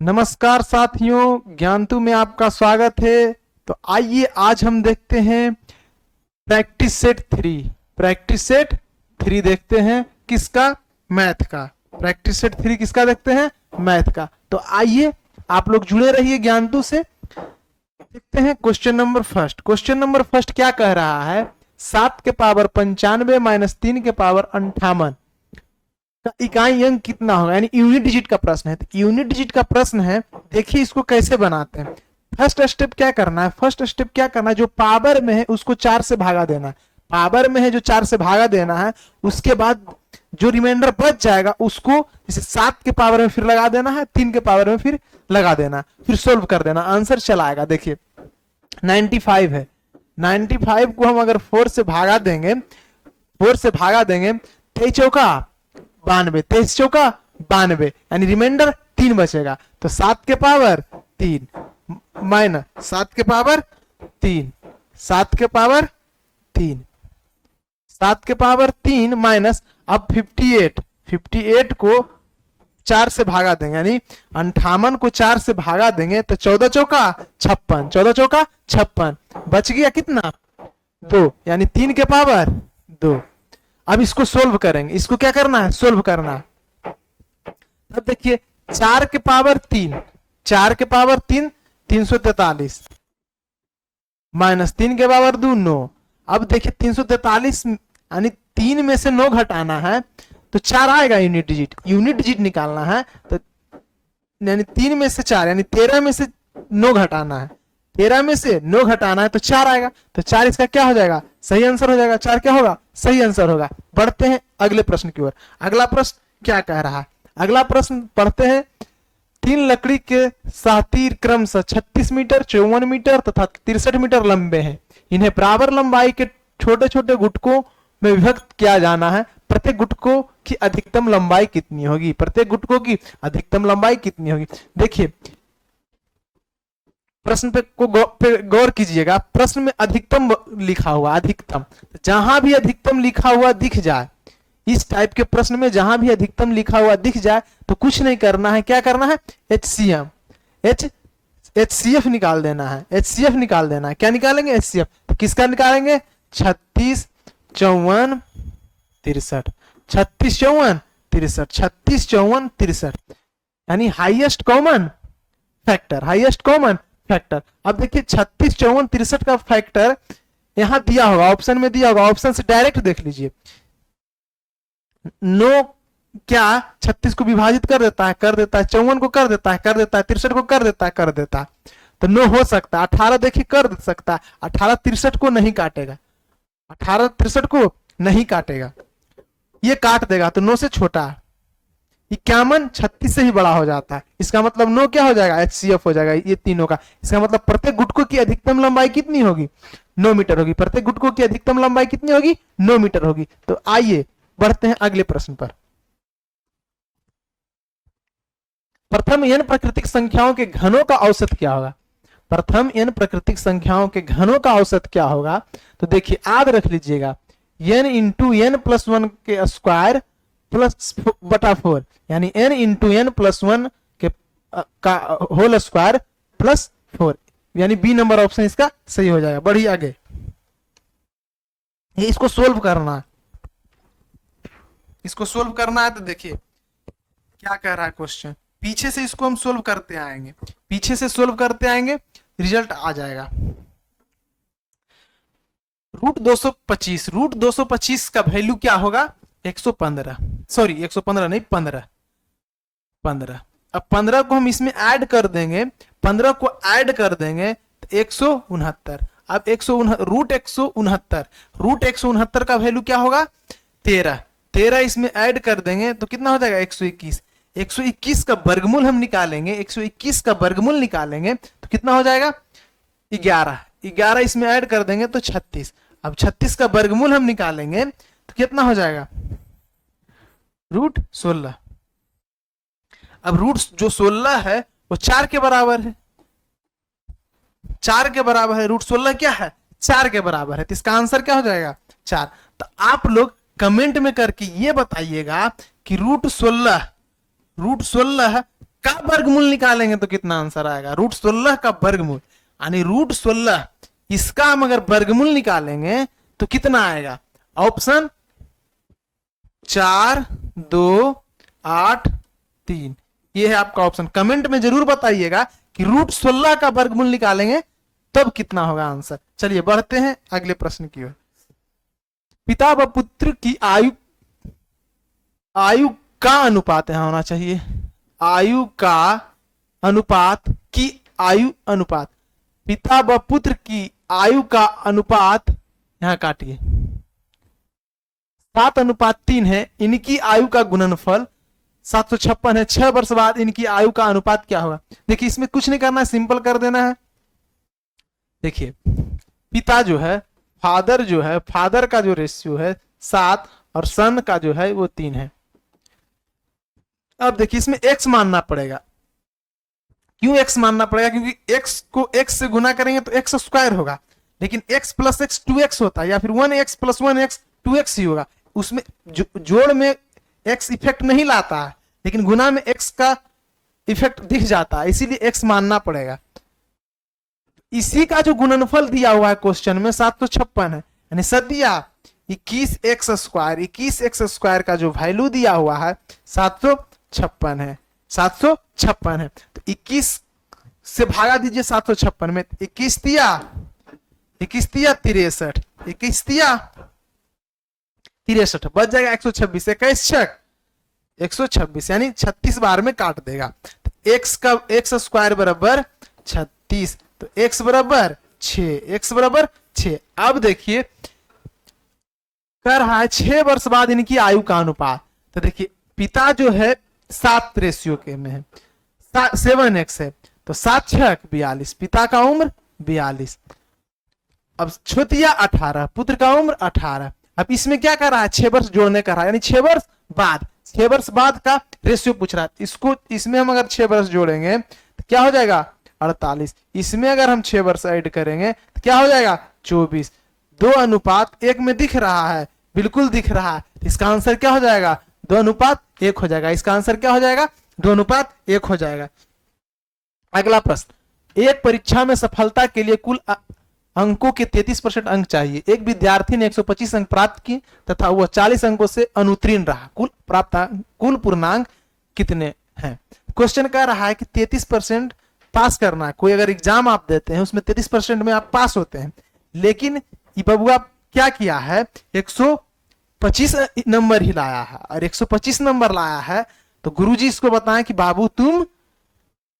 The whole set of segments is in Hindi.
नमस्कार साथियों, ज्ञानतु में आपका स्वागत है। तो आइए आज हम देखते हैं प्रैक्टिस सेट 3। प्रैक्टिस सेट 3 देखते हैं किसका? मैथ का। प्रैक्टिस सेट 3 किसका देखते हैं? मैथ का। तो आइए आप लोग जुड़े रहिए ज्ञानतु से। देखते हैं question number first. Question number first क्या कह रहा है? 7 के पावर 95 माइनस 3 के पावर 58 का इकाई अंक कितना होगा? यानी यूनिट डिजिट का प्रश्न है। तो यूनिट डिजिट का प्रश्न है, देखिए इसको कैसे बनाते हैं। फर्स्ट स्टेप क्या करना है? फर्स्ट स्टेप क्या करना है? जो पावर में है उसको 4 से भागा देना है। पावर में है जो 4 से भागा देना है। उसके बाद जो रिमाइंडर बच जाएगा उसको जैसे 7 के पावर में फिर लगा देना है, 3 के पावर में फिर लगा देना, फिर सोल्व कर देना, आंसर चला आएगा। देखिए 95 है। 95 को हम अगर 4 से भागा देंगे, 4 से भागा देंगे, 23 चौका 92, 23 चौका 92, यानी रिमाइंडर 3 बचेगा। तो 7 के पावर 3 माइनस 7 के पावर 3, 7 के पावर 3, 7 के पावर 3 माइनस अब 58 को 4 से भागा देंगे, यानी 58 को 4 से भागा देंगे तो 14 चौका 56, 14 चौका 56, बच गया कितना? 2, यानी 3 के पावर 2। अब इसको सोल्व करेंगे। इसको क्या करना है? सोल्व करना है। अब देखिए 4 के पावर 3, 4 के पावर 3 343 माइनस 3 के पावर 2 9। अब देखिए 343 यानी 3 में से 9 घटाना है तो 4 आएगा यूनिट डिजिट। यूनिट डिजिट निकालना है तो यानी 3 में से 4 यानी 13 में से 9 घटाना है। 13 में से 9 घटाना है तो 4 आएगा। तो 4 इसका क्या हो जाएगा? सही आंसर हो जाएगा। 4 क्या होगा? सही आंसर होगा। बढ़ते हैं अगले प्रश्न की ओर। अगला प्रश्न क्या कह रहा है? अगला प्रश्न पढ़ते हैं। 3 लकड़ी के सातीर क्रमशः 36 मीटर, 54 मीटर तथा 63 मीटर लंबे हैं। इन्हें बराबर लंबाई के छोटे छोटे गुटकों में विभक्त किया जाना है। प्रत्येक गुटकों की अधिकतम लंबाई कितनी होगी? प्रत्येक गुटकों की अधिकतम लंबाई कितनी होगी? देखिए प्रश्न पे गौर कीजिएगा। प्रश्न में अधिकतम लिखा हुआ, अधिकतम, जहां भी अधिकतम लिखा हुआ दिख जाए, इस टाइप के प्रश्न में जहां भी अधिकतम लिखा हुआ दिख जाए तो कुछ नहीं करना है। क्या करना है? HCM, HCF निकाल देना है। HCF निकाल देना है। क्या निकालेंगे? HCF। तो किसका निकालेंगे? 36 54 63, 36 54 63, 36 54 63, यानी highest common factor, highest common factor. अब देखिए 36 54 63 का फैक्टर यहां दिया होगा, ऑप्शन में दिया होगा। ऑप्शन से डायरेक्ट देख लीजिए। 9 क्या 36 को विभाजित कर देता है? कर देता है। 54 को कर देता है? कर देता है। 63 को कर देता है? कर देता है। तो 9 हो सकता है। 18 देखिए कर सकता है। 18 63 को नहीं काटेगा। 18 63 को नहीं काटेगा, ये काट देगा तो 9 से छोटा है। 51 36 से ही बड़ा हो जाता है। इसका मतलब 9 क्या हो जाएगा? HCF हो जाएगा ये तीनों का। इसका मतलब प्रत्येक गुटकों की अधिकतम लंबाई कितनी होगी? 9 मीटर होगी। प्रत्येक गुटकों की अधिकतम लंबाई कितनी होगी? 9 मीटर होगी। तो आइए बढ़ते हैं अगले प्रश्न पर। प्रथम n प्राकृतिक संख्याओं के घनों का औसत क्या होगा? प्रथम n प्राकृतिक संख्याओं के घनों का औसत क्या होगा? तो देखिए याद रख लीजिएगा, n इंटू n प्लस 1 के स्क्वायर प्लस बटा 4, यानी n इंटू n प्लस 1 के का होल स्क्वायर प्लस 4, यानी बी नंबर ऑप्शन इसका सही हो जाएगा। बढ़िए आगे, ये इसको सोल्व करना है। इसको सोल्व करना है तो देखिए क्या कह रहा है क्वेश्चन। पीछे से इसको हम सोल्व करते आएंगे, पीछे से सोल्व करते आएंगे, रिजल्ट आ जाएगा। रूट 225, रूट 225 का वैल्यू क्या होगा? 115, सॉरी 115 नहीं 15। अब 15 को हम इसमें ऐड कर देंगे, 15 को ऐड कर देंगे तो 169। अब रूट 169 का वैल्यू क्या होगा? 13 इसमें ऐड कर देंगे तो कितना हो जाएगा? 121। 121 का वर्गमूल हम निकालेंगे, 121 का वर्गमूल निकालेंगे तो कितना हो जाएगा? 11 इसमें ऐड कर देंगे तो 36। अब 36 का वर्गमूल हम निकालेंगे तो कितना हो जाएगा? रूट 16। अब रूट जो 16 है वो 4 के बराबर है। 4 के बराबर है। रूट 16 क्या है? 4 के बराबर है। तो इसका आंसर क्या हो जाएगा? 4। तो आप लोग कमेंट में करके ये बताइएगा कि रूट 16 का वर्गमूल निकालेंगे तो कितना आंसर आएगा, √16 का वर्गमूल, यानी √16 इसका हम अगर वर्गमूल निकालेंगे तो कितना आएगा, ऑप्शन 4 2 8 3, ये है आपका ऑप्शन। कमेंट में जरूर बताइएगा कि √16 का वर्गमूल निकालेंगे तब कितना होगा आंसर। चलिए बढ़ते हैं अगले प्रश्न की ओर। पिता व पुत्र की आयु का अनुपात यहां होना चाहिए, आयु का अनुपात की आयु अनुपात, पिता व पुत्र की आयु का अनुपात यहां काटिए 7:3 है। इनकी आयु का गुणनफल 756 है। 6 वर्ष बाद इनकी आयु का अनुपात क्या होगा। देखिए इसमें कुछ नहीं करना है, सिंपल कर देना है। देखिए पिता जो है, फादर जो है, फादर का जो रेशियो है 7 और सन का जो है वो 3 है। अब देखिए इसमें x मानना पड़ेगा। क्यों x मानना पड़ेगा, क्योंकि x को x से गुना करेंगे तो x² होगा, लेकिन x + x 2x होता है, या फिर 1x + 1x 2x ही होगा। उसमें जोड़ में x इफेक्ट नहीं लाता है, लेकिन गुना में x का इफेक्ट दिख जाता है, इसीलिए x मानना पड़ेगा। इसी का जो गुणनफल दिया हुआ है क्वेश्चन में 756 है, यानी सदिया 21x² का जो वैल्यू दिया हुआ है 756 है, 756 है। तो 21 से भागा दीजिए 756 में, 21 तिया 63, 21 तिया 63, बच जाएगा 126, 21 छक 126, यानी 36 बार में काट देगा। x का x² बराबर 36, तो x बराबर 6, x बराबर 6। अब देखिए कर रहा है 6 वर्ष बाद इनकी आयु का अनुपात। तो देखिए पिता जो है 7 रेशियो के में है, 7x है, तो 7 6 42, पिता का उम्र 42। अब छोटिया 18, पुत्र का उम्र 18। अब इसमें क्या कर रहा है, 6 वर्ष जोड़ने कर रहा है, यानी 6 वर्ष बाद, 6 वर्ष बाद का रेशियो पूछ रहा है। इसको इसमें हम अगर 6 वर्ष जोड़ेंगे तो क्या हो जाएगा 48, इसमें अगर हम 6 वर्ष ऐड करेंगे तो क्या हो जाएगा 24। 2:1 में दिख रहा है, बिल्कुल दिख रहा है। इसका आंसर क्या हो जाएगा 2:1 हो जाएगा। इसका आंसर क्या हो जाएगा 2:1 हो जाएगा। अगला प्रश्न, एक परीक्षा में सफलता के लिए कुल अंकों के 33% अंक चाहिए। एक विद्यार्थी ने 125 अंक प्राप्त किए तथा वह 40 अंकों से अनुत्तीर्ण रहा। कुल पूर्णांक कितने हैं। क्वेश्चन कह रहा है कि 33% पास करना है। कोई अगर एग्जाम आप देते हैं उसमें 33% में आप पास होते हैं, लेकिन ये बबुआ क्या किया है 125 नंबर ही लाया है, और 125 नंबर लाया है तो गुरुजी इसको बताएं कि बाबू तुम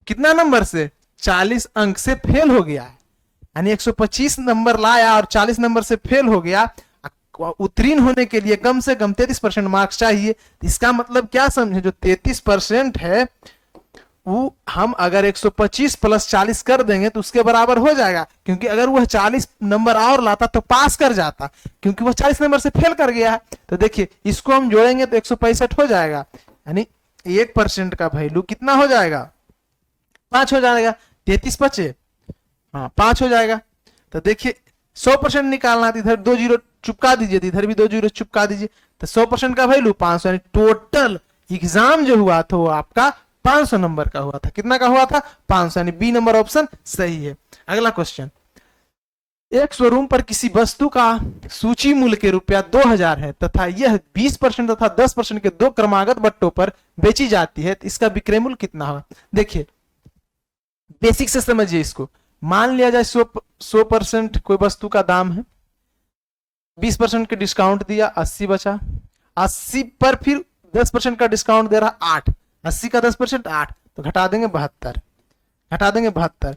कितना नंबर से 40 अंक से फेल हो गया है। यानी 125 नंबर लाया और 40 नंबर से फेल हो गया। उत्तीर्ण होने के लिए कम से कम 33% मार्क्स चाहिए। इसका मतलब क्या समझे, जो 33% है वो हम अगर 125 + 40 कर देंगे तो उसके बराबर हो जाएगा, क्योंकि अगर वह 40 नंबर और लाता तो पास कर जाता, क्योंकि वह 40 नंबर से फेल कर गया है। तो देखिए इसको हम जोड़ेंगे तो 165 हो जाएगा, यानी 1% का वैल्यू कितना हो जाएगा 5 हो जाएगा। 33 बचे, हाँ 5 हो जाएगा। तो देखिए 100% निकालना है, इधर 2 जीरो चुपका दीजिए, इधर भी 2 जीरो चुपका दीजिए, तो 100% का वैल्यू 500, यानी टोटल एग्जाम जो हुआ था वो आपका 500 नंबर का हुआ था। कितना का हुआ था 500, यानी बी नंबर ऑप्शन सही है। अगला क्वेश्चन, एक शोरूम पर किसी वस्तु का सूची मूल्य के ₹2000 है तथा यह 20% तथा 10% के 2 क्रमागत बट्टों पर बेची जाती है, तो इसका विक्रय मूल्य कितना होगा। देखिए बेसिक से समझिए इसको। मान लिया जाए 100% कोई वस्तु का दाम है, 20% के डिस्काउंट दिया, 80 बचा। 80 पर फिर 10% का डिस्काउंट दे रहा 8, 80 का 10% 8, तो घटा देंगे 72, घटा देंगे 72,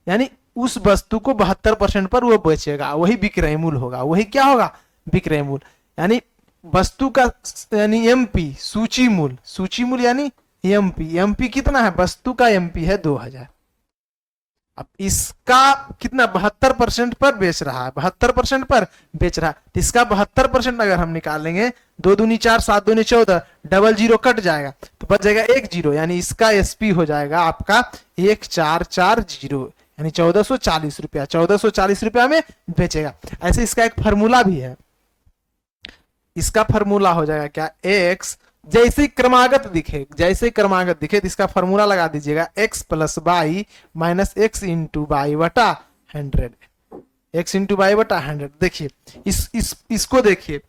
यानी उस वस्तु को 72% पर वो बेचेगा, वही विक्रय मूल्य होगा। वही क्या होगा विक्रय मूल्य, यानी वस्तु का यानी एमपी सूची मूल्य, सूची मूल्य यानी एमपी। एमपी कितना है, वस्तु का एमपी है 2000। अब इसका कितना 72% पर बेच रहा है, 72% पर बेच रहा है, तो इसका 72% अगर हम निकालेंगे 2 दूनी 4, 7 दूनी 14, डबल जीरो कट जाएगा तो बच जाएगा 1 जीरो, यानी इसका एसपी हो जाएगा आपका 1440, यानी 1440 रुपया। 1440 रुपया में बेचेगा। ऐसे इसका एक फार्मूला भी है, इसका फार्मूला हो जाएगा क्या, x जैसे ही क्रमागत दिखे तो इसका फॉर्मूला लगा दीजिएगा, x plus by minus x into by बटा 100, x इंटू बाई बटा 100। देखिए इसको देखिए,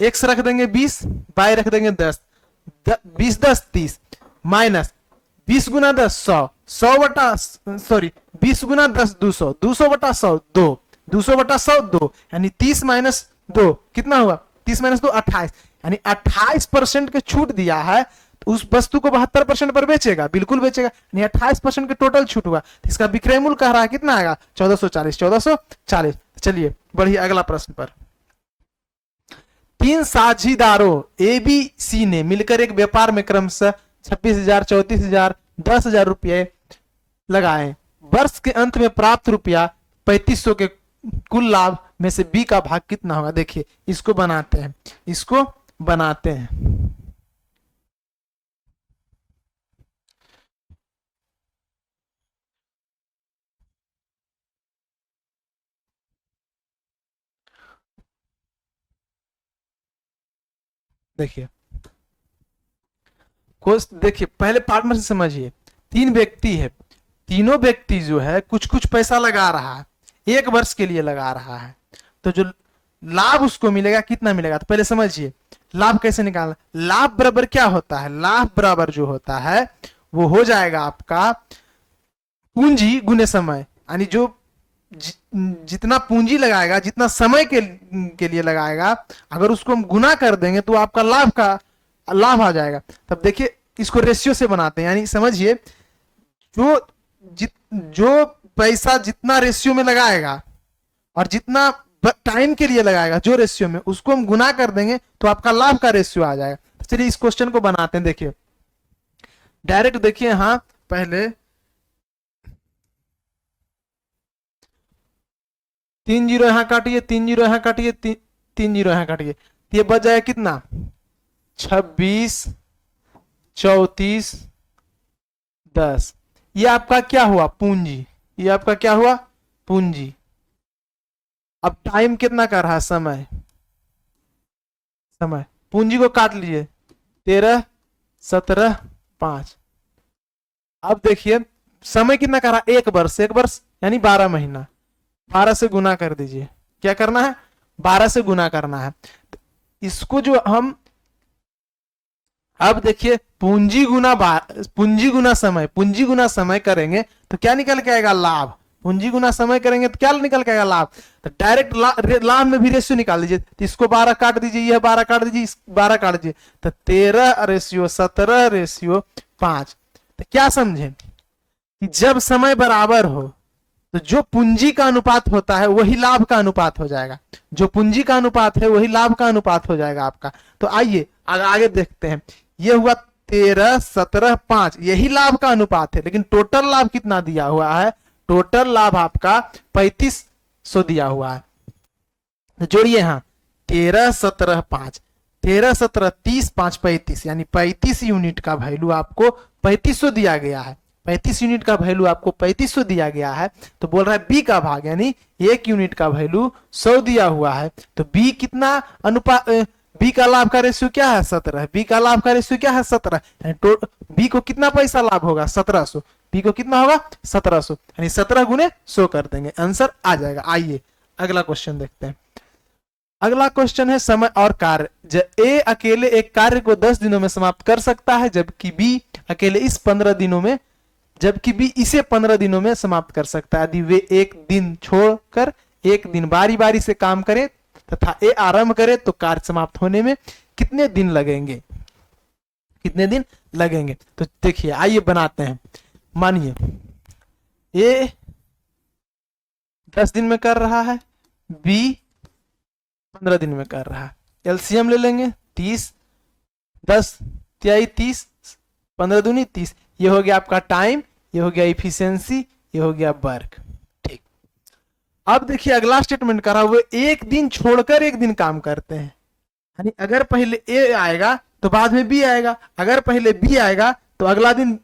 x रख देंगे 20, बाई रख देंगे 10, 20 10 30 माइनस 20 गुना 10 100, 100 बटा सॉरी 20 गुना 10 200, 200 बटा 100 2, 200 बटा 100 2, यानी 30 माइनस 2 कितना हुआ, 30 माइनस 2 28, यानी 28% के छूट दिया है। तो उस वस्तु को 72% पर बेचेगा, बिल्कुल बेचेगा, यानी 28% के टोटल छूट हुआ। तो इसका विक्रय मूल्य कह रहा है कितना आएगा, 1440। चलिए बढ़िए अगला प्रश्न पर। 3 साझीदारों ए बी सी ने मिलकर एक व्यापार में क्रमशः 26,000 34,000 10,000 रुपये लगाए। वर्ष के अंत में प्राप्त रुपया 3500 के कुल लाभ में से बी का भाग कितना होगा। देखिए इसको बनाते हैं, देखिए पहले पार्टनर से समझिए। 3 व्यक्ति है, तीनों व्यक्ति जो है कुछ कुछ पैसा लगा रहा है, 1 वर्ष के लिए लगा रहा है। तो जो लाभ उसको मिलेगा कितना मिलेगा, तो पहले समझिए लाभ कैसे निकालना। लाभ बराबर क्या होता है, लाभ बराबर जो होता है वो हो जाएगा आपका पूंजी गुने समय, यानी जो जितना पूंजी लगाएगा, जितना समय के लिए लगाएगा, अगर उसको हम गुना कर देंगे तो आपका लाभ आ जाएगा। तब देखिए इसको रेशियो से बनाते हैं, यानी समझिए जो पैसा जितना रेशियो में लगाएगा और जितना टाइम के लिए लगाएगा जो रेशियो में, उसको हम गुना कर देंगे तो आपका लाभ का रेशियो आ जाएगा। तो चलिए इस क्वेश्चन को बनाते हैं। देखिए डायरेक्ट देखिए, हाँ पहले 3 जीरो यहां काटिए, 3 जीरो यहां काटिए, 3 जीरो यहां काटिए, तो ये बच जाएगा कितना 26 34 10। ये आपका क्या हुआ पूंजी, ये आपका क्या हुआ पूंजी। अब टाइम कितना कर रहा है, समय पूंजी को काट लीजिए 13 17 5। अब देखिए समय कितना कर रहा है, 1 वर्ष, 1 वर्ष यानी 12 महीना, 12 से गुना कर दीजिए। क्या करना है, 12 से गुना करना है। तो इसको जो हम अब देखिए पूंजी गुना समय करेंगे तो क्या निकल के आएगा, लाभ। पूंजी गुना समय करेंगे तो क्या निकल के आएगा, लाभ। तो डायरेक्ट लाभ में भी रेशियो निकाल दीजिए। तो इसको 12 काट दीजिए, यह 12 काट दीजिए, 12 काट दीजिए, तो 13:17:5। तो क्या समझे कि जब समय बराबर हो तो जो पूंजी का अनुपात होता है वही लाभ का अनुपात हो जाएगा, जो पूंजी का अनुपात है वही लाभ का अनुपात हो जाएगा आपका। तो आइए आगे देखते हैं। ये हुआ 13:17:5, यही लाभ का अनुपात है, लेकिन टोटल लाभ कितना दिया हुआ है, टोटल लाभ आपका 3500 दिया हुआ है। तो जोड़िए यहाँ 13:17:5, 13:17 30 5 35, यानी 35 यूनिट का वैल्यू आपको 3500 दिया गया है। 35 यूनिट का वैल्यू आपको 3500 दिया गया है। तो बोल रहा है बी का भाग, यानी 1 यूनिट का वैल्यू 100 दिया हुआ है। तो बी कितना अनुपात, बी का लाभ का रेशियो क्या है 17, बी का लाभ का रेशियो क्या है 17, बी को कितना पैसा लाभ होगा 1700, बी को कितना होगा 1700, यानी 17 गुने 100 कर देंगे, आंसर आ जाएगा। आइए अगला क्वेश्चन देखते हैं। अगला क्वेश्चन है समय और कार्य। ए अकेले एक कार्य को 10 दिनों में समाप्त कर सकता है, जबकि बी अकेले इसे 15 दिनों में समाप्त कर सकता है। यदि वे एक दिन छोड़कर एक दिन बारी बारी से काम करें तथा ए आरंभ करे तो कार्य समाप्त होने में कितने दिन लगेंगे, तो देखिए आइए बनाते हैं। मानिए ए 10 दिन में कर रहा है, बी 15 दिन में कर रहा है। एलसीएम ले लेंगे, 30 10 तिहाई 30, 15 दूनी 30। ये हो गया आपका टाइम, ये हो गया इफिशियंसी, ये हो गया वर्क। ठीक, अब देखिए अगला स्टेटमेंट करा हुआ, एक दिन छोड़कर एक दिन काम करते हैं, यानी अगर पहले ए आएगा तो बाद में बी आएगा, अगर पहले बी आएगा तो अगला दिन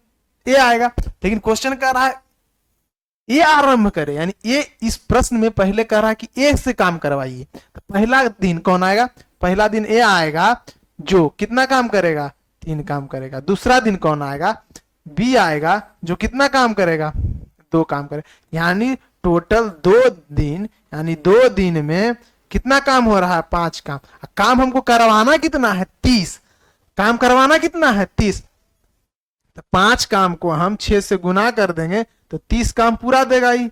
ए आएगा। लेकिन क्वेश्चन कह रहा है ए आरंभ करे, यानी ए इस प्रश्न में पहले कह रहा है कि ए से काम करवाइए। तो पहला दिन कौन आएगा, पहला दिन ए आएगा जो कितना काम करेगा 3 काम करेगा। दूसरा दिन कौन आएगा? बी आएगा, जो कितना काम करेगा? 2 काम करेगा। यानी टोटल 2 दिन, यानी 2 दिन में कितना काम हो रहा है? 5 काम। काम हमको करवाना कितना है? 30। काम करवाना कितना है? 30। तो 5 काम को हम 6 से गुना कर देंगे तो 30 काम पूरा देगा ही।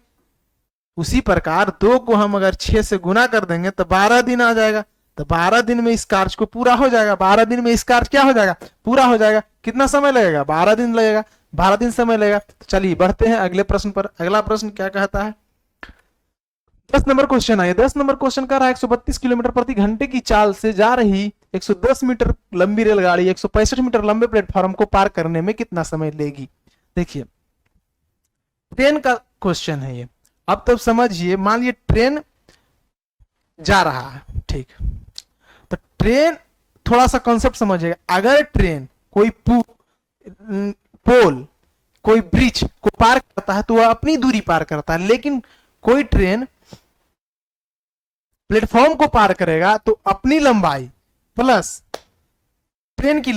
उसी प्रकार 2 को हम अगर 6 से गुना कर देंगे तो 12 दिन आ जाएगा। तो 12 दिन में इस कार्य को पूरा हो जाएगा। 12 दिन में इस कार्य क्या हो जाएगा? पूरा हो जाएगा। कितना समय लगेगा? 12 दिन लगेगा। 12 दिन समय लगेगा। तो चलिए बढ़ते हैं अगले प्रश्न पर। अगला प्रश्न क्या कहता है? 10 नंबर क्वेश्चन है। 10 नंबर क्वेश्चन कह रहा है 132 किलोमीटर प्रति घंटे की चाल से जा रही 110 मीटर लंबी रेलगाड़ी 165 मीटर लंबे प्लेटफॉर्म को पार करने में कितना समय लेगी? देखिए ट्रेन का क्वेश्चन है ये। अब तब समझिए, मान लीजिए ट्रेन जा रहा है, ठीक। तो ट्रेन, थोड़ा सा कॉन्सेप्ट समझिएगा। अगर ट्रेन कोई पोल, कोई ब्रिज को पार करता है तो वह अपनी दूरी पार करता है, लेकिन कोई ट्रेन प्लेटफॉर्म को पार करेगा तो अपनी लंबाई प्लस ट्रेन की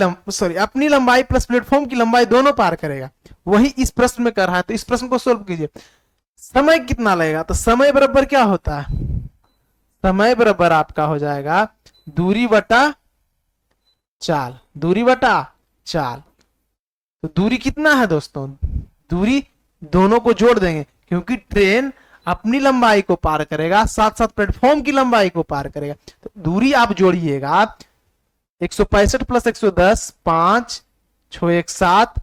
अपनी लंबाई प्लस प्लेटफॉर्म की लंबाई दोनों पार करेगा। वही इस प्रश्न में कर रहा है। तो इस प्रश्न को सोल्व कीजिए। समय कितना लगेगा? तो समय बराबर क्या होता है? समय बराबर आपका हो जाएगा दूरी बटा चाल। दूरी बटा चाल। तो दूरी कितना है दोस्तों? दूरी दोनों को जोड़ देंगे, क्योंकि ट्रेन अपनी लंबाई को पार करेगा, साथ साथ प्लेटफॉर्म की लंबाई को पार करेगा। तो दूरी आप जोड़िएगा, 165 प्लस 110, 5, 6 1 7,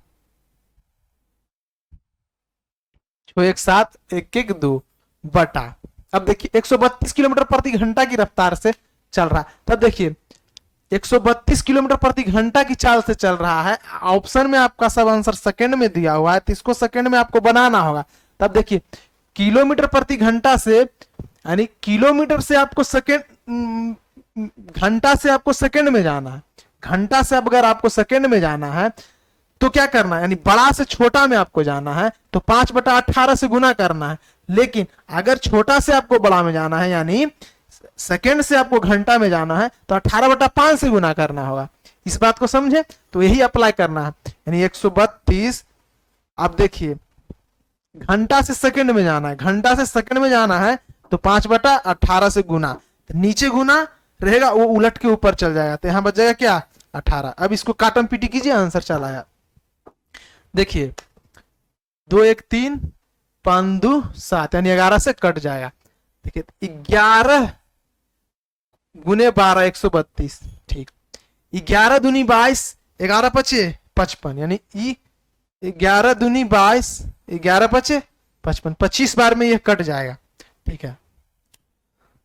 6 1 7, 1 1 2 बटा। अब देखिए 132 किलोमीटर प्रति घंटा की रफ्तार से चल रहा है। तब देखिए 132 किलोमीटर प्रति घंटा की चाल से चल रहा है। ऑप्शन में आपका सब आंसर सेकंड में दिया हुआ है, तो इसको सेकंड में आपको बनाना होगा। तब देखिए किलोमीटर प्रति घंटा से, यानी किलोमीटर से आपको सेकंड, घंटा से आपको सेकंड में जाना है। घंटा से अगर आपको सेकंड में जाना है तो क्या करना है? यानी बड़ा से छोटा में आपको जाना है तो 5/18 से गुना करना है। लेकिन अगर छोटा से आपको बड़ा में जाना है, यानी सेकंड से आपको घंटा में जाना है, तो 18/5 से गुना करना होगा। इस बात को समझे? तो यही अप्लाई करना है। यानी 132, अब देखिए घंटा से सेकंड में जाना है, घंटा से सेकंड में जाना है तो 5/18 से गुना, तो नीचे गुना रहेगा, वो उलट के ऊपर चल जाएगा, तो यहां बच जाएगा क्या? 18। अब इसको काटम पीटी कीजिए, आंसर चला आया। देखिए 2 1 3, 5 2 7, यानी 11 से कट जाएगा। देखिए 11 गुने 12 132, ठीक। 11 दूनी 22, 11 पचे 55, यानी 11 दूनी 22, 11 पचे 55, 25 बार में ये कट जाएगा, ठीक है।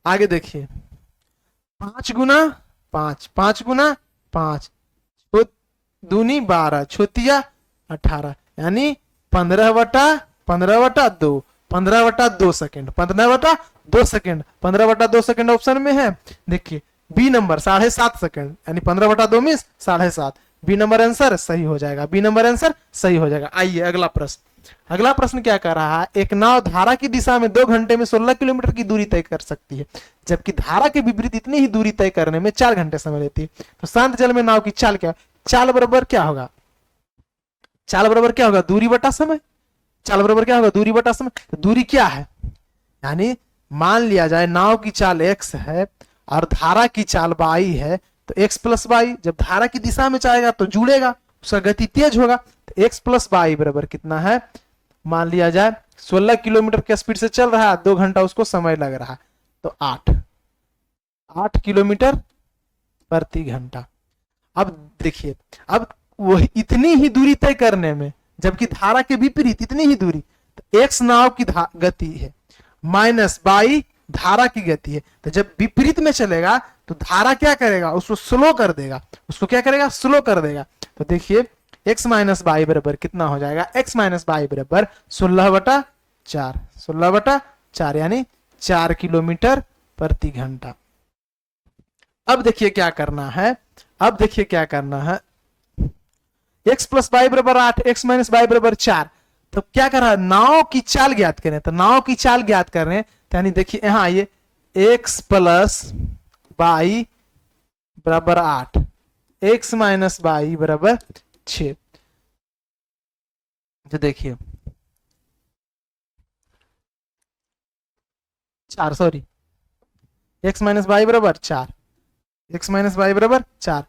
आगे देखिए 5 गुना 5, 5 गुना 5, दूनी 12, छोतिया 18, यानी 15/2, 15/2 सेकेंड, 15/2 सेकेंड, 15/2 सेकेंड ऑप्शन में है। देखिए बी नंबर 7.5 सेकेंड, यानी 15/2 में 7.5। बी नंबर आंसर सही हो जाएगा। बी नंबर आंसर सही हो जाएगा। आइए अगला प्रश्न। अगला प्रश्न क्या कर रहा है? एक नाव धारा की दिशा में 2 घंटे में 16 किलोमीटर की दूरी तय कर सकती है, जबकि धारा के विपरीत इतनी ही दूरी तय करने में 4 घंटे समय लेती है। तो शांत जल में नाव की चाल क्या? चाल बराबर क्या होगा? चाल बराबर क्या होगा? दूरी बटा समय। चाल बराबर क्या होगा? दूरी बटा समय। तो दूरी क्या है? यानी मान लिया जाए नाव की चाल x है और धारा की चाल y है, तो x प्लस y, जब धारा की दिशा में जाएगा तो जुड़ेगा, उसका गति तेज होगा। तो x प्लस y बराबर कितना है? मान लिया जाए 16 किलोमीटर के स्पीड से चल रहा है, 2 घंटा उसको समय लग रहा है, तो 8 किलोमीटर प्रति घंटा। अब देखिए, अब वही इतनी ही दूरी तय करने में, जबकि धारा के विपरीत इतनी ही दूरी, तो x नाव की गति है माइनस y धारा की गति है। तो जब विपरीत में चलेगा तो धारा क्या करेगा? उसको स्लो कर देगा। उसको क्या करेगा? स्लो कर देगा। तो देखिए x माइनस वाई बराबर कितना हो जाएगा? x माइनस वाई बराबर 16/4, 16/4, यानी 4 किलोमीटर प्रति घंटा। अब देखिए क्या करना है? अब देखिए क्या करना है? x प्लस वाई बराबर 8, x माइनस वाई बराबर 4। तो क्या कर रहा है? नाव की चाल ज्ञात करें। तो नाव की चाल ज्ञात कर रहे हैं, तो यानी देखिए यहां आइए, x प्लस वाई बराबर 8, x माइनस वाई बराबर 6। तो देखिए 4, सॉरी, x माइनस वाई बराबर 4, x माइनस वाई बराबर 4।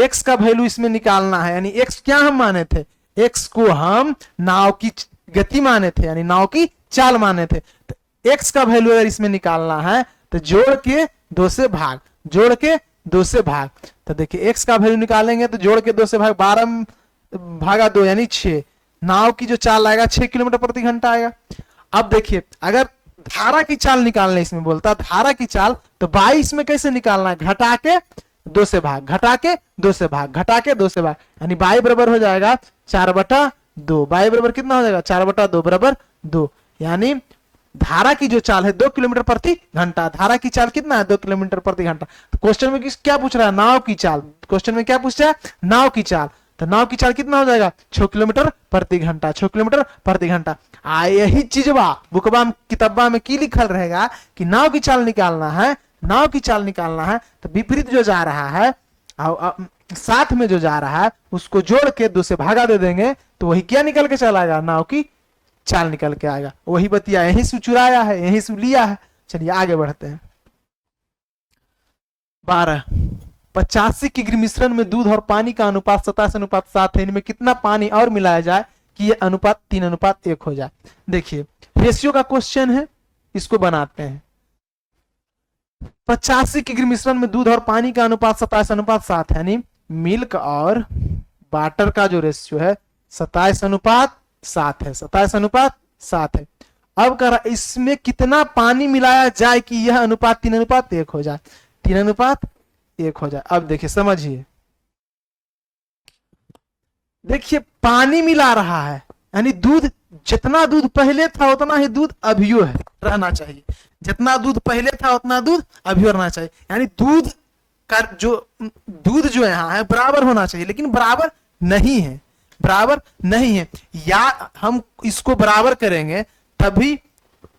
x का वैल्यू इसमें निकालना है, यानी x क्या हम माने थे, x को हम नाव की गति माने थे, यानी नाव की चाल माने थे। तो x का वैल्यू अगर इसमें निकालना है तो जोड़ के 2 से भाग, जोड़ के 2 से भाग। तो देखिए x का वैल्यू निकालेंगे तो जोड़ के 2 से भाग, 12 भागा 2 यानी 6। नाव की जो चाल आएगा 6 किलोमीटर प्रति घंटा आएगा। अब देखिए अगर धारा की चाल निकालने इसमें बोलता है, धारा की चाल, तो 22 में कैसे निकालना है, घटा के 2 से भाग, घटा के 2 से भाग, घटा के 2 से भाग, यानी बाई बराबर हो जाएगा 4/2। बाई बराबर कितना हो जाएगा, 4/2 बराबर 2। यानी धारा की जो चाल है 2 किलोमीटर प्रति घंटा, धारा की चाल कितना है, 2 किलोमीटर प्रति घंटा। तो क्वेश्चन में क्या पूछ रहा है, नाव की चाल, क्वेश्चन में क्या पूछ रहा है, नाव की चाल। तो नाव की चाल कितना हो जाएगा, 6 किलोमीटर प्रति घंटा, 6 किलोमीटर प्रति घंटा। यही चीजवा बुकबा किताबा में की लिखल रहेगा कि नाव की चाल निकालना है, नाव की चाल निकालना है, तो विपरीत जो जा रहा है और साथ में जो जा रहा है उसको जोड़ के 2 से भागा दे देंगे तो वही क्या निकल के चला आएगा, नाव की चाल निकल के आएगा। वही बतिया यहीं से चुराया है, यहीं से लिया है। चलिए आगे बढ़ते हैं। 12, 85 के मिश्रण में दूध और पानी का अनुपात 27:7 है, इनमें कितना पानी और मिलाया जाए कि ये अनुपात 3:1 हो जाए। देखिए रेशियो का क्वेश्चन है, इसको बनाते हैं। 85 के मिश्रण में दूध और पानी का अनुपात 27:7 है, यानी मिल्क और वाटर का जो रेशियो है 27:7 है, 27:7 है। अब कर इसमें कितना पानी मिलाया जाए कि यह अनुपात 3:1 हो जाए, 3:1 हो जाए। अब देखिए समझिए, देखिए पानी मिला रहा है, यानी दूध, जितना दूध पहले था उतना ही दूध अभियो है, रहना चाहिए। जितना दूध पहले था उतना दूध अभियो रहना चाहिए, यानी दूध का दूध जो यहाँ है बराबर होना चाहिए, लेकिन बराबर नहीं है, बराबर नहीं है। या हम इसको बराबर करेंगे तभी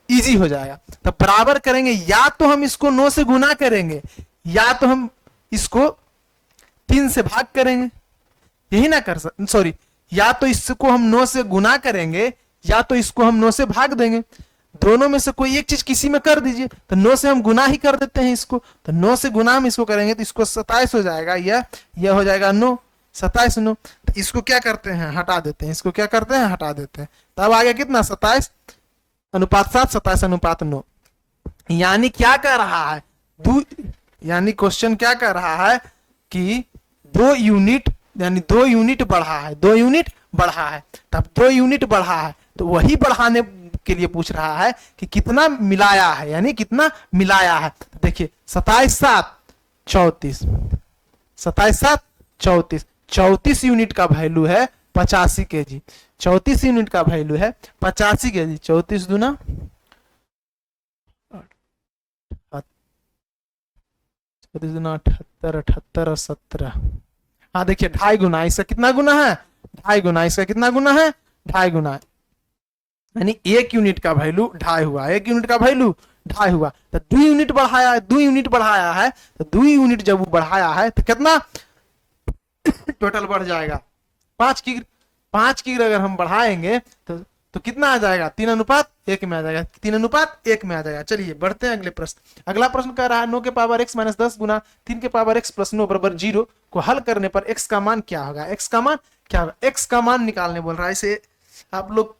इजी हो जाएगा। तो बराबर करेंगे, या तो हम इसको 9 से गुना करेंगे, या तो हम इसको 3 से भाग करेंगे, यही ना कर सकते, सॉरी, या तो इसको हम 9 से गुना करेंगे या तो इसको हम 9 से भाग देंगे। दोनों में से कोई एक चीज किसी में कर दीजिए। तो 9 से हम गुना ही कर देते हैं इसको, तो 9 से गुना हम इसको करेंगे तो इसको 27 हो जाएगा, यह हो जाएगा 9, 27 9। तो इसको क्या करते हैं, हटा देते हैं, इसको क्या करते हैं, हटा देते हैं। तब आ गया कितना, 27:7, 27:9। यानी क्या कह रहा है, यानी क्वेश्चन क्या कह रहा है कि 2 यूनिट, यानी 2 यूनिट बढ़ा है, 2 यूनिट बढ़ा है। तब 2 यूनिट बढ़ा है तो वही बढ़ाने के लिए पूछ रहा है कि कितना मिलाया है, यानी कितना मिलाया है। तो देखिए 27:7 34, 27:7 34, 34 यूनिट का वैल्यू है 85 kg, 34 यूनिट का वैल्यू है 85 kg। 34 दूना 78, 78 और 17। हाँ देखिए 2.5 गुना, इसका कितना गुना है, 2.5 गुना, इसका कितना गुना है, 2.5 गुना, यानी 1 यूनिट का वैल्यू 2.5 हुआ, 1 यूनिट का वैल्यू 2.5 हुआ। तो 2 यूनिट बढ़ाया है, 2 यूनिट बढ़ाया है, तो 2 यूनिट जब वो बढ़ाया है तो कितना टोटल बढ़ जाएगा, 5 की अगर हम बढ़ाएंगे तो कितना आ जाएगा, 3:1 में आ जाएगा, 3:1 में आ जाएगा। चलिए बढ़ते हैं अगले प्रश्न। अगला प्रश्न कह रहा है 9 के पावर x माइनस 10 गुना 3 के पावर x प्लस 9 बराबर 0 को हल करने पर x का मान क्या होगा, x का मान क्या होगा। x का मान निकालने बोल रहा है। इसे आप लोग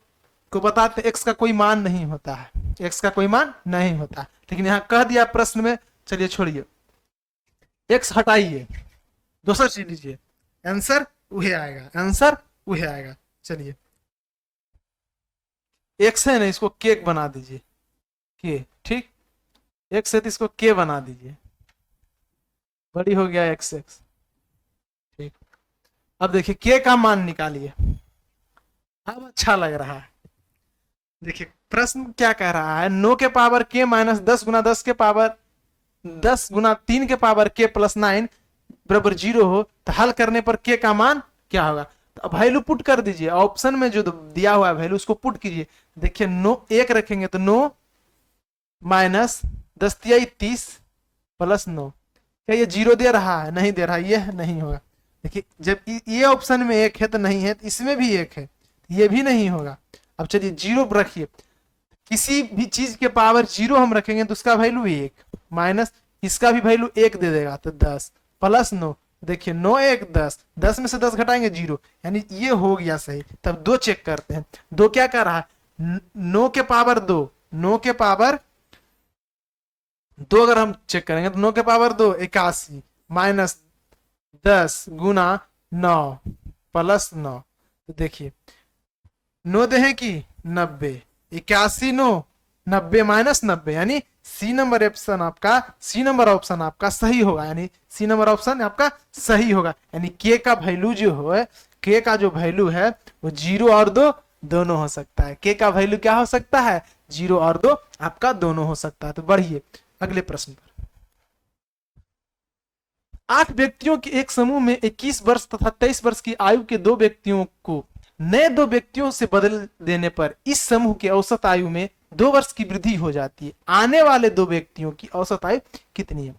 को बताते x का कोई मान नहीं होता है, x का कोई मान नहीं होता, लेकिन यहाँ कह दिया प्रश्न में। चलिए छोड़िए, x हटाइए, दूसरा चीज लीजिए, आंसर वही आएगा, आंसर वही आएगा। चलिए x है ना, इसको केक बना दीजिए, के, ठीक, x है तो इसको के बना दीजिए, बड़ी हो गया x, ठीक। अब देखिए के का मान निकालिए, अब अच्छा लग रहा है। देखिए प्रश्न क्या कह रहा है, 9 के पावर के माइनस 10 गुना 10 के पावर 10 गुना 3 के पावर के प्लस 9 बराबर 0 हो तो हल करने पर के का मान क्या होगा। तो वैल्यू पुट कर दीजिए, ऑप्शन में जो दिया हुआ है वैल्यू उसको पुट कीजिए। देखिए 9 1 रखेंगे तो 9 माइनस 10 30 प्लस 9, क्या ये 0 दे रहा है, नहीं दे रहा, ये नहीं होगा, देखिए जब ये ऑप्शन में एक है तो नहीं है, तो इसमें भी एक है, ये भी नहीं होगा। अब चलिए जीरो रखिए, किसी भी चीज के पावर जीरो हम रखेंगे तो उसका वैल्यू एक, माइनस इसका भी वैल्यू एक दे देगा तो 10 प्लस 9, देखिए 9 1 10, 10 में से 10 घटाएंगे जीरो, यानी ये हो गया सही। तब दो चेक करते हैं, दो क्या कर रहा है, 9 के पावर 2, 9 के पावर 2 अगर हम चेक करेंगे तो 9 के पावर 2 81 माइनस 10 गुना 9 प्लस 9, तो देखिए 9 दे कि 90, 81 9 90 माइनस 90, यानी सी नंबर ऑप्शन आपका, सी नंबर ऑप्शन आपका सही होगा, यानी सी नंबर ऑप्शन आपका सही होगा। यानी के का वैल्यू जो है, के का जो वैल्यू है वो 0 और 2 दोनों हो सकता है। के का वैल्यू क्या हो सकता है, 0 और 2 आपका दोनों हो सकता है। तो बढ़िए अगले प्रश्न पर। 8 व्यक्तियों के एक समूह में 21 वर्ष तथा 23 वर्ष की आयु के 2 व्यक्तियों को नए 2 व्यक्तियों से बदल देने पर इस समूह के औसत आयु में 2 वर्ष की वृद्धि हो जाती है। आने वाले 2 व्यक्तियों की औसत आयु कितनी है?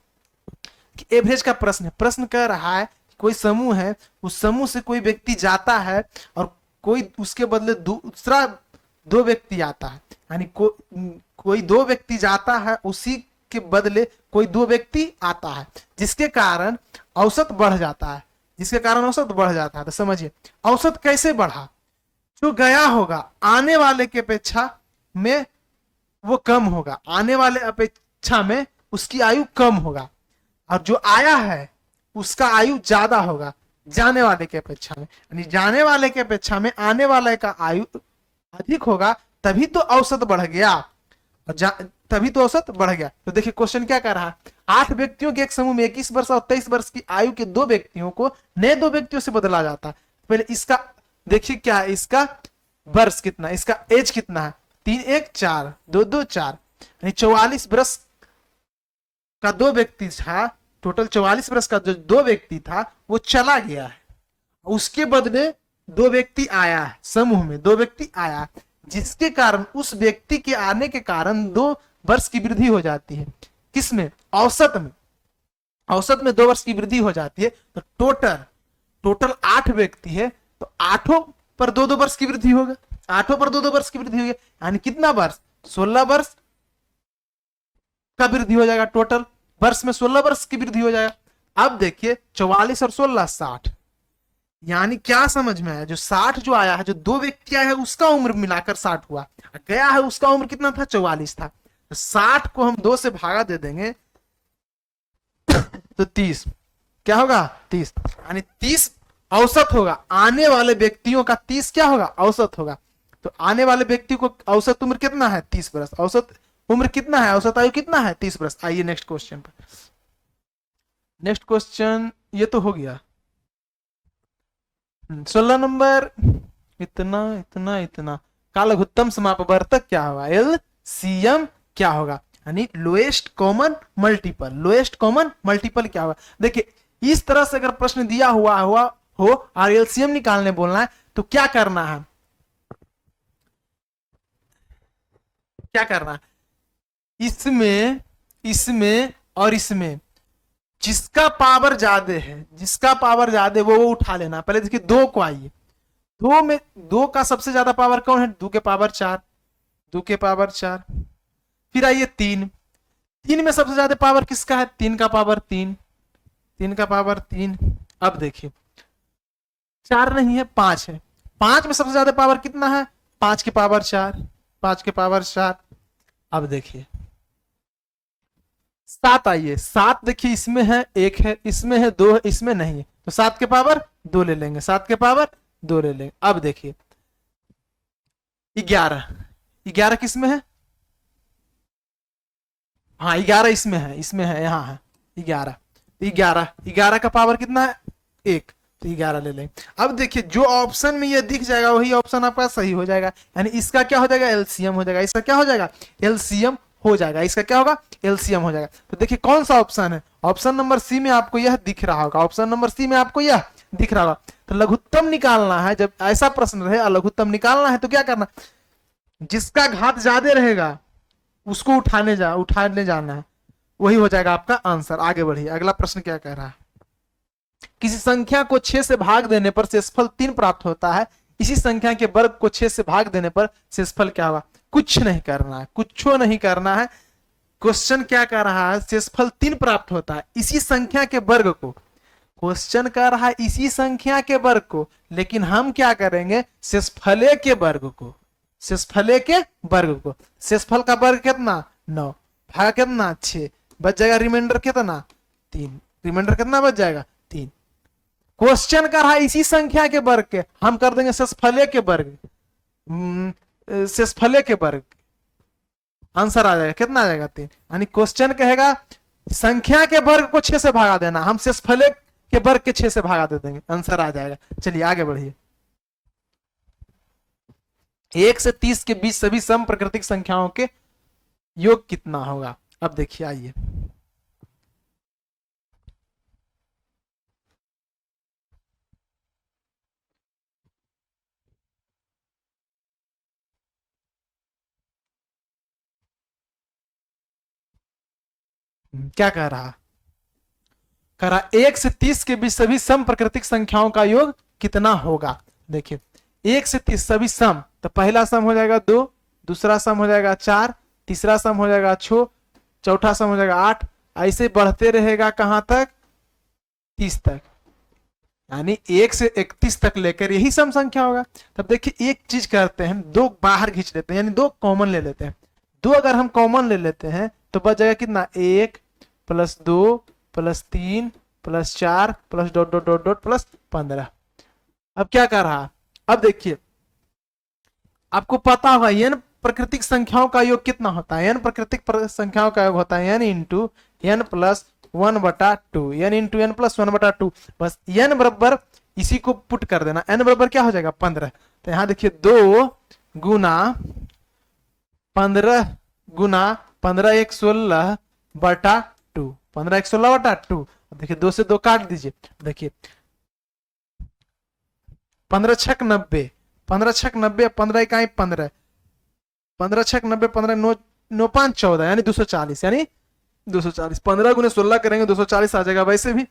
एवरेज का प्रश्न है। प्रश्न कह रहा है कोई समूह है, उस समूह से कोई व्यक्ति जाता है और कोई उसके बदले दूसरा 2 व्यक्ति आता है, यानी कोई 2 व्यक्ति जाता है, उसी के बदले कोई 2 व्यक्ति आता है, जिसके कारण औसत बढ़ जाता है, जिसके कारण औसत बढ़ जाता है। तो समझिए औसत कैसे बढ़ा, जो गया होगा आने वाले के अपेक्षा में वो कम होगा, आने वाले अपेक्षा में उसकी आयु कम होगा, और जो आया है उसका आयु ज्यादा होगा जाने वाले के अपेक्षा में, यानी जाने वाले के अपेक्षा में आने वाले का आयु अधिक होगा, तभी तो औसत बढ़ गया, तभी तो औसत बढ़ गया। तो देखिए क्वेश्चन क्या कर रहा है, 8 व्यक्तियों के एक समूह में 21 वर्ष और 23 वर्ष की आयु के 2 व्यक्तियों को नए 2 व्यक्तियों से बदला जाता है। पहले इसका देखिए क्या है, इसका वर्ष कितना, इसका एज कितना है, 3 1 4 2 2 4, यानी 44 वर्ष का 2 व्यक्ति था, टोटल 44 वर्ष का जो 2 व्यक्ति था वो चला गया है, उसके बदले 2 व्यक्ति आया है, समूह में 2 व्यक्ति आया है, जिसके कारण उस व्यक्ति के आने के कारण 2 वर्ष की वृद्धि हो जाती है। किसमें, औसत में, औसत में 2 वर्ष की वृद्धि हो जाती है। तो टोटल 8 व्यक्ति है, तो 8 पर 2 वर्ष की वृद्धि होगा, 8 पर 2 वर्ष की वृद्धि होगी, यानी कितना वर्ष, 16 वर्ष का वृद्धि हो जाएगा, टोटल वर्ष में 16 वर्ष की वृद्धि हो जाएगा। अब देखिए 44 और 16 60, यानी क्या समझ में आया, जो 60 जो आया है, जो 2 व्यक्ति आया है उसका उम्र मिलाकर 60 हुआ, गया है उसका उम्र कितना था, 44 था। तो 60 को हम 2 से भागा दे देंगे तो 30 क्या होगा, 30, यानी 30 औसत होगा, आने वाले व्यक्तियों का 30 क्या होगा, औसत होगा। तो आने वाले व्यक्ति को औसत उम्र कितना है, 30 वर्ष, औसत उम्र कितना है, औसत आयु कितना है, 30 वर्ष। आइए नेक्स्ट क्वेश्चन पर। नेक्स्ट क्वेश्चन ये तो हो गया, 16 नंबर, इतना इतना इतना का लघुत्तम समापवर्तक क्या होगा, एलसीएम क्या होगा, यानी lowest common multiple, lowest common multiple क्या होगा। देखिए इस तरह से अगर प्रश्न दिया हुआ हो और एलसीएम निकालने बोलना है तो क्या करना है, क्या करना है, इसमें और इसमें जिसका पावर ज्यादा है, जिसका पावर ज्यादा वो उठा लेना। पहले देखिए 2 को आइए, 2 में 2 का सबसे ज्यादा पावर कौन है, 2 के पावर 4, 2 के पावर 4। फिर आइए 3 में सबसे ज्यादा पावर किसका है, 3 का पावर 3, 3 का पावर 3। अब देखिए 4 नहीं है, 5 है, 5 में सबसे ज्यादा पावर कितना है, 5 के पावर 4, 5 के पावर 4। अब देखिए 7 आइए, 7 देखिए इसमें है 1 है, इसमें है 2 है, इसमें नहीं है, तो 7 के पावर 2 ले लेंगे, 7 के पावर 2 ले लेंगे। अब देखिए 11 किसमें है, हाँ 11 इसमें है, यहाँ है 11 का पावर कितना है, 1, तो 11 ले लेंगे। अब देखिए जो ऑप्शन में ये दिख जाएगा वही ऑप्शन आपका सही हो जाएगा, यानी इसका क्या हो जाएगा, एलसीएम हो जाएगा, इसका क्या हो जाएगा, एलसीएम हो जाएगा, इसका क्या होगा, एलसीएम हो जाएगा। तो देखिए कौन सा ऑप्शन है, ऑप्शन नंबर सी में आपको यह दिख रहा होगा, ऑप्शन नंबर सी में आपको यह दिख रहा होगा। तो लघुत्तम निकालना है, जब ऐसा प्रश्न रहे और लघुत्तम निकालना है तो क्या करना, जिसका घात ज्यादा रहेगा उसको उठाने जाना है, वही हो जाएगा आपका आंसर। आगे बढ़िए, अगला प्रश्न क्या कह रहा है, किसी संख्या को 6 से भाग देने पर शेषफल 3 प्राप्त होता है, इसी संख्या के वर्ग को 6 से भाग देने पर शेषफल क्या होगा? कुछ नहीं करना है, कुछ नहीं करना है। क्वेश्चन क्या कर रहा है? शेषफल 3 प्राप्त होता है इसी संख्या के वर्ग को। क्वेश्चन कर रहा है इसी संख्या के वर्ग को, लेकिन हम क्या करेंगे? शेषफले के वर्ग को, शेषफले के वर्ग को। शेषफल का वर्ग कितना? 9 भागा कितना? 6, बच जाएगा रिमाइंडर कितना? 3। रिमाइंडर कितना बच जाएगा? 3। क्वेश्चन कर रहा है इसी संख्या के वर्ग के, हम कर देंगे शेषफले के वर्ग, शेषफले के वर्ग। आंसर आ जाएगा कितना? आ जाएगा 3। यानी क्वेश्चन कहेगा संख्या के वर्ग को 6 से भागा देना, हम शेषफले के वर्ग के 6 से भागा दे देंगे, आंसर आ जाएगा। चलिए आगे बढ़िए। 1 से 30 के बीच सभी सम प्राकृतिक संख्याओं के योग कितना होगा? अब देखिए, आइए क्या कह रहा? कह रहा 1 से 30 के बीच सभी सम प्राकृतिक संख्याओं का योग कितना होगा? देखिए 1 से 30 सभी सम, तो पहला सम हो जाएगा 2, दूसरा सम हो जाएगा 4, तीसरा सम हो जाएगा 6, चौथा सम हो जाएगा 8, ऐसे बढ़ते रहेगा कहां तक? 30 तक। यानी 1 से 31 तक लेकर यही सम संख्या होगा। तब देखिए एक चीज करते हैं, 2 बाहर खींच लेते हैं, यानी 2 कॉमन ले लेते हैं। 2 अगर हम कॉमन ले लेते हैं तो बच जाएगा कितना? 1 + 2 + 3 + 4 + dot dot dot dot plus 15। अब क्या कर रहा? अब देखिए आपको पता होगा n प्राकृतिक संख्याओं का योग कितना होता है? n प्राकृतिक संख्याओं का योग होता है n × n + 1/2, n × n + 1/2। बस n बराबर इसी को पुट कर देना, n बराबर क्या हो जाएगा? 15। तो यहां देखिए 2 × 15 × 15 × 1 = 16/2, 15 × 1 = 16/2। देखिए 2 से 2 काट दीजिए, देखिए 15 × 6 = 90, 15 × 6 = 90, 15 × 1 = 15, 15 × 6 = 90, 15 9 9 5 14, यानी 240, यानी 240। 15 × 16 करेंगे 240 आ जाएगा। वैसे भी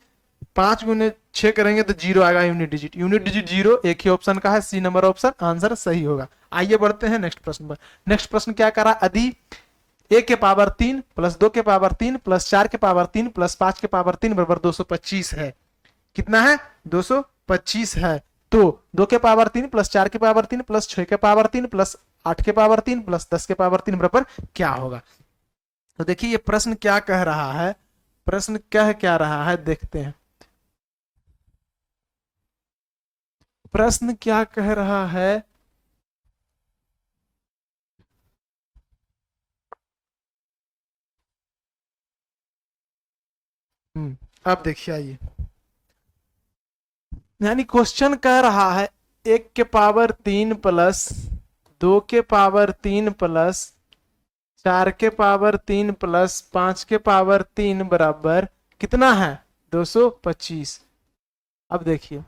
5 × 6 करेंगे तो 0 आएगा, यूनिट डिजिट, यूनिट डिजिट 0 एक ही ऑप्शन का है, सी नंबर ऑप्शन आंसर सही होगा। आइए बढ़ते हैं नेक्स्ट प्रश्न पर। नेक्स्ट प्रश्न क्या करा? यदि a के पावर 3 + 2 के पावर 3 + 4 के पावर 3 + 5 के पावर 3 बराबर 225 है। कितना है? 225 है। तो 2 के पावर 3 + 4 के पावर 3 + 6 के पावर 3 + 8 के पावर 3 + 10 के पावर 3 बराबर क्या होगा? तो देखिए ये प्रश्न क्या कह रहा है, प्रश्न कह क्या रहा है, देखते हैं प्रश्न क्या कह रहा है। अब देखिए, आइए, यानी क्वेश्चन कह रहा है 1 के पावर 3 + 2 के पावर 3 + 4 के पावर 3 + 5 के पावर 3 बराबर कितना है? 225। अब देखिए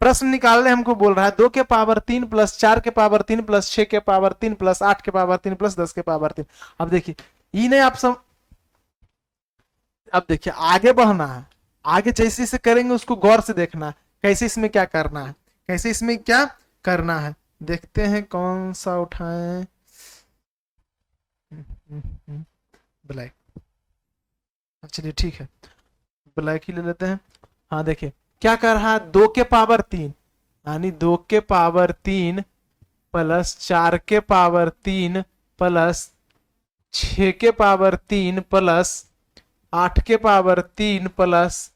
प्रश्न निकालने हमको बोल रहा है 2 के पावर 3 + 4 के पावर 3 + 6 के पावर 3 + 8 के पावर 3 + 10 के पावर 3। अब देखिए इन्हें आप अब देखिए आगे बढ़ना है, आगे जैसे जैसे करेंगे उसको गौर से देखना है, कैसे इसमें क्या करना है, कैसे इसमें क्या करना है। देखते हैं कौन सा उठाएं। ब्लैक, चलिए ठीक है, ब्लैक ही ले लेते हैं। हाँ देखिए क्या कर रहा है? 2 के पावर 3, यानी 2 के पावर 3 + 4 के पावर 3 + 6 के पावर 3 + 8 के पावर 3 +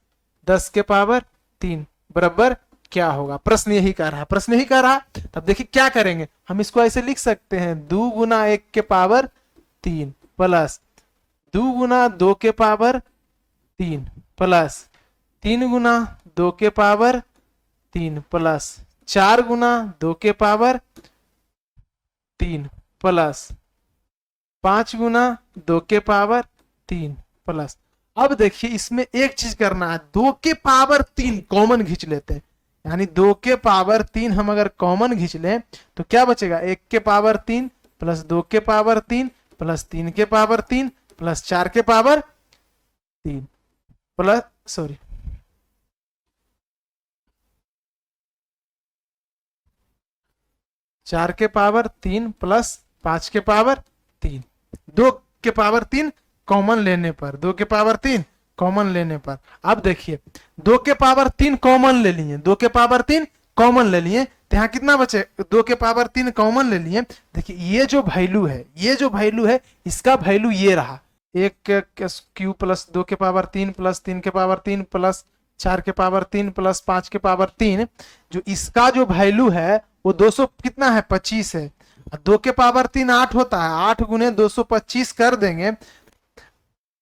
10 के पावर 3 बराबर क्या होगा? प्रश्न यही कह रहा है, प्रश्न यही कह रहा है। तब देखिए क्या करेंगे, हम इसको ऐसे लिख सकते हैं 2 × 1 के पावर 3 + 2 × 2 के पावर 3 + 3 × 2 के पावर 3 + 4 × 2 के पावर 3 + 5 × 2 के पावर 3 +। अब देखिए इसमें एक चीज करना है, 2 के पावर 3 कॉमन खींच लेते हैं, यानी 2 के पावर 3 हम अगर कॉमन खींच लें तो क्या बचेगा? 1 के पावर 3 + 2 के पावर 3 + 3 के पावर 3 + 4 के पावर 3 + सॉरी 4 के पावर 3 प्लस 5 के पावर 3, 2 के पावर 3 कॉमन लेने पर, 2 के पावर 3 कॉमन लेने पर। अब देखिए 2 के पावर 3 कॉमन ले लिए, 2 के पावर 3 कॉमन ले लिए, तो यहाँ कितना बचे, 2 के पावर 3 कॉमन ले लिए। देखिए ये जो वैल्यू है, ये जो वैल्यू है, इसका वैल्यू ये रहा, 1 के क्यूब प्लस 2 के पावर 3 प्लस 3 के पावर 3 प्लस 4 के पावर 3 प्लस 5 के पावर 3, जो इसका जो वैल्यू है वो 200 कितना है, 25 है। 2 के पावर 3 8 होता है, 8 गुने 225 कर देंगे,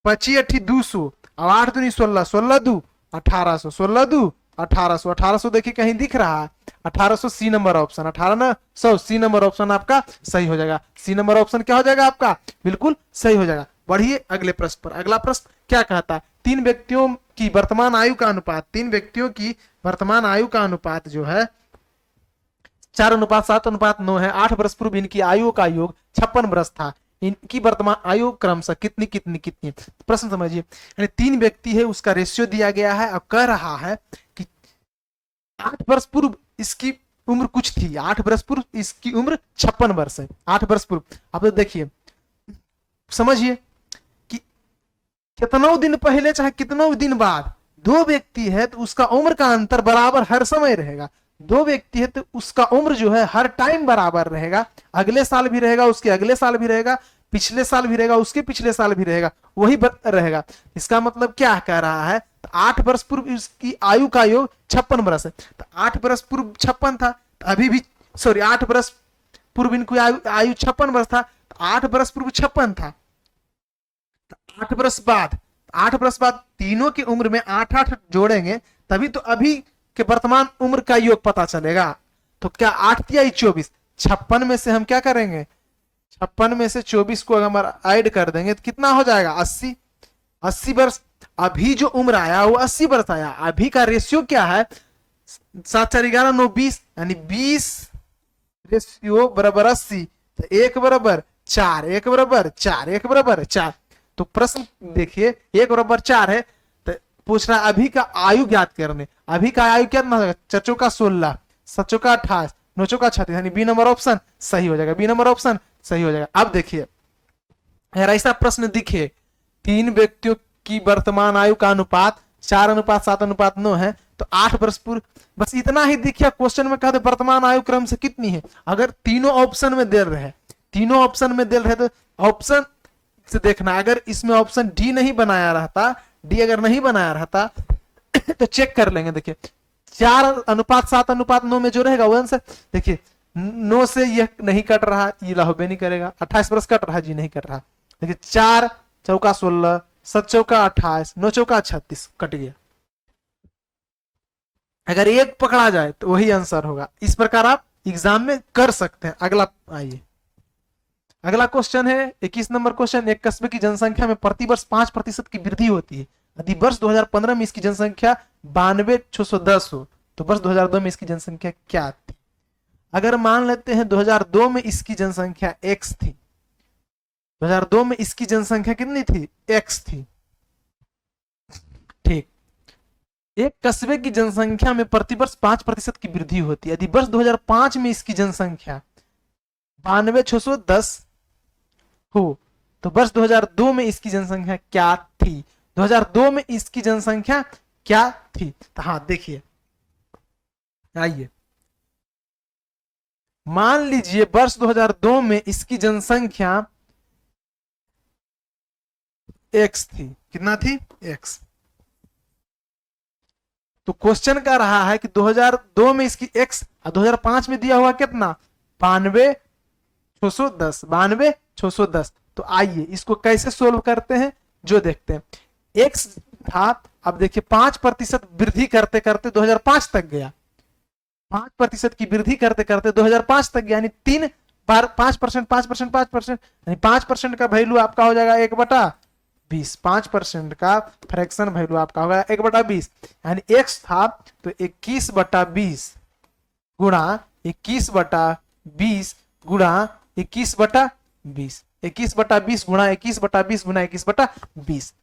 25 8 200, अब 8 दूनी 16, 16 2 1800, 16 2 1800, 1800 देखिए कहीं दिख रहा है, 1800 C number option, 1800 C number option आपका सही हो जाएगा। सी नंबर ऑप्शन क्या हो जाएगा आपका, बिल्कुल सही हो जाएगा। बढ़िए अगले प्रश्न पर। अगला प्रश्न क्या कहता है, 3 व्यक्तियों की वर्तमान आयु का अनुपात, 3 व्यक्तियों की वर्तमान आयु का अनुपात जो है 4:7:9 है। 8 वर्ष पूर्व इनकी आयु का योग 56 वर्ष था। इनकी वर्तमान आयु क्रमशः कितनी कितनी कितनी। प्रश्न समझिए, यानी 3 व्यक्ति है, उसका रेशियो दिया गया है और कह रहा है कि 8 वर्ष पूर्व इसकी उम्र कुछ थी, 8 वर्ष पूर्व इसकी उम्र 56 वर्ष है, 8 वर्ष पूर्व। आप तो देखिए समझिए कि कितनों दिन पहले चाहे कितनों दिन बाद 2 व्यक्ति है तो उसका उम्र का अंतर बराबर हर समय रहेगा। 2 व्यक्ति है तो उसका उम्र जो है हर टाइम बराबर रहेगा, अगले साल भी रहेगा, उसके अगले साल भी रहेगा, पिछले साल भी रहेगा, उसके पिछले साल भी रहेगा, वही रहेगा। इसका मतलब क्या कह रहा है, तो 8 वर्ष पूर्व इसकी आयु का योग 56 वर्ष है। तो 8 वर्ष पूर्व 56 था, तो अभी भी 8 वर्ष पूर्व इनकी आयु 56 वर्ष था, तो 8 वर्ष पूर्व 56 था। 8 वर्ष बाद, 8 वर्ष बाद तीनों की उम्र में 8-8 जोड़ेंगे, तभी तो अभी के वर्तमान उम्र का योग पता चलेगा। तो क्या 8 या 24, 56 में से हम क्या करेंगे, 56 में से 24 को अगर ऐड कर देंगे तो कितना हो जाएगा, 80। 80 वर्ष अभी जो उम्र आया वो 80 वर्ष आया। अभी का रेशियो क्या है, 7 4 11 9 20, यानी 20 रेशियो बराबर 80, तो 1 बराबर 4, 1 बराबर 4, 1 बराबर 4। तो प्रश्न देखिए 1 बराबर 4 है, तो पूछ रहा है अभी का आयु ज्ञात करने। अभी का आयु कितना होगा, 4 चौका 16, 7 चौका 28, 9 चौका 36, यानी बी नंबर ऑप्शन सही हो जाएगा, बी नंबर ऑप्शन सही हो जाएगा। अब देखिए अगर ऐसा प्रश्न दिखे, 3 व्यक्तियों की वर्तमान आयु का अनुपात 4:7:9 है, तो 8 वर्ष पूर्व, बस इतना ही दिखिए। क्वेश्चन में कहते वर्तमान आयु क्रम से कितनी है, अगर तीनों ऑप्शन में दे रहे, तीनों ऑप्शन में दे रहे तो ऑप्शन से देखना। अगर इसमें ऑप्शन डी नहीं बनाया रहता, डी अगर नहीं बनाया रहता तो चेक कर लेंगे। देखिए 4:7:9 में जो रहेगा वो आंसर, देखिए 9 से यह नहीं कट रहा, ये लाहोबे नहीं करेगा। 28 वर्ष कट रहा, जी नहीं कट रहा। देखिए 4 चौका 16, 7 चौका 28, 9 चौका 36, कट गया। अगर एक पकड़ा जाए तो वही आंसर होगा। इस प्रकार आप एग्जाम में कर सकते हैं। अगला आइए, अगला क्वेश्चन है 21 नंबर क्वेश्चन। एक कस्बे की जनसंख्या में प्रतिवर्ष 5% की वृद्धि होती है। यदि वर्ष 2015 में इसकी जनसंख्या 92,610 हो तो वर्ष 2002 में इसकी जनसंख्या क्या थी। अगर मान लेते हैं 2002 में इसकी जनसंख्या x थी, 2002 में इसकी जनसंख्या कितनी थी, x थी, ठीक। एक कस्बे की जनसंख्या में प्रतिवर्ष 5% की वृद्धि होती है। यदि वर्ष 2005 में इसकी जनसंख्या 92,610 हो तो वर्ष 2002 में इसकी जनसंख्या क्या थी। 2002 में इसकी जनसंख्या क्या थी, तो हाँ देखिए, आइए मान लीजिए वर्ष 2002 में इसकी जनसंख्या x थी। कितना थी, x। तो क्वेश्चन का रहा है कि 2002 में इसकी x और 2005 में दिया हुआ कितना, 92,610, 92,610। तो आइए इसको कैसे सोल्व करते हैं जो देखते हैं। x था, अब देखिए 5% वृद्धि करते करते 2005 तक गया, 5% की वृद्धि करते करते 2005 तक गया, यानी 3 बार 5%, 5%, 5%, यानी 5% का वैल्यू आपका हो जाएगा 1/20। 5% का फ्रैक्शन वैल्यू आपका होगा 1/20, यानी x था तो 21/20 गुणा 21/20 गुणा 21/20, 21/20 गुणा 21/20 गुणा 21/20,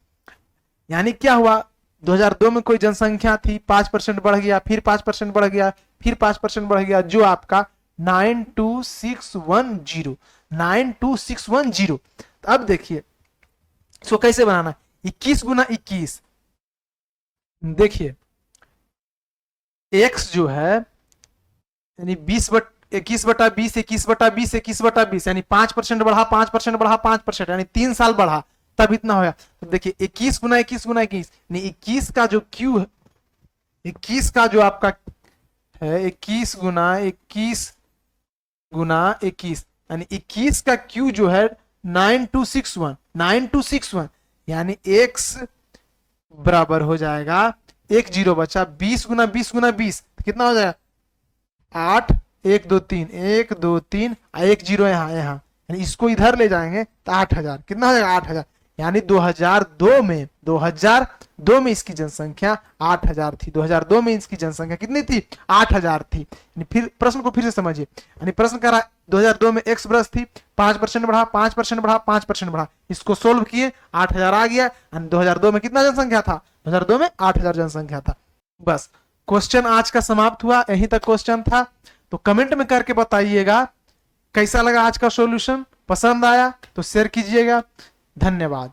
यानी क्या हुआ, 2002 में कोई जनसंख्या थी, 5% बढ़ गया, फिर 5% बढ़ गया, फिर 5% बढ़ गया, जो आपका 92610, 92610। तो अब देखिए इसको कैसे बनाना, 21 गुना 21, देखिए x जो है यानी 21/20, 21/20, 21/20, यानी 5% बढ़ा, 5% बढ़ा, 5%, यानी 3 साल बढ़ा तब इतना होगा। तो देखिए 21 गुना 21 गुना 21, यानी 21 का जो क्यू है, 21 का जो आपका है 21 गुना 21 गुना 21, यानी 21 का क्यू जो है 9261, 9261, यानी x बराबर हो जाएगा, एक जीरो बचा, 20 गुना 20 गुना 20, तो कितना हो जाएगा 8, 1 2 3, 1 2 3, एक जीरो यहाँ यहाँ, यानी इसको इधर ले जाएंगे तो 8000, कितना हो जाएगा 8000, यानी 2002 में इसकी जनसंख्या 8000 थी। 2002 में इसकी जनसंख्या कितनी थी, 8000 थी। फिर प्रश्न को फिर से समझिए, यानी प्रश्न कह रहा है 2002 में x बरस थी, 5% बढ़ा, 5% बढ़ा, 5% बढ़ा, इसको सोल्व किए 8000 आ गया। 2002 में कितना जनसंख्या था, 2002 में 8000 जनसंख्या था। बस क्वेश्चन आज का समाप्त हुआ, यहीं तक क्वेश्चन था। तो कमेंट में करके बताइएगा कैसा लगा आज का सॉल्यूशन, पसंद आया तो शेयर कीजिएगा। धन्यवाद।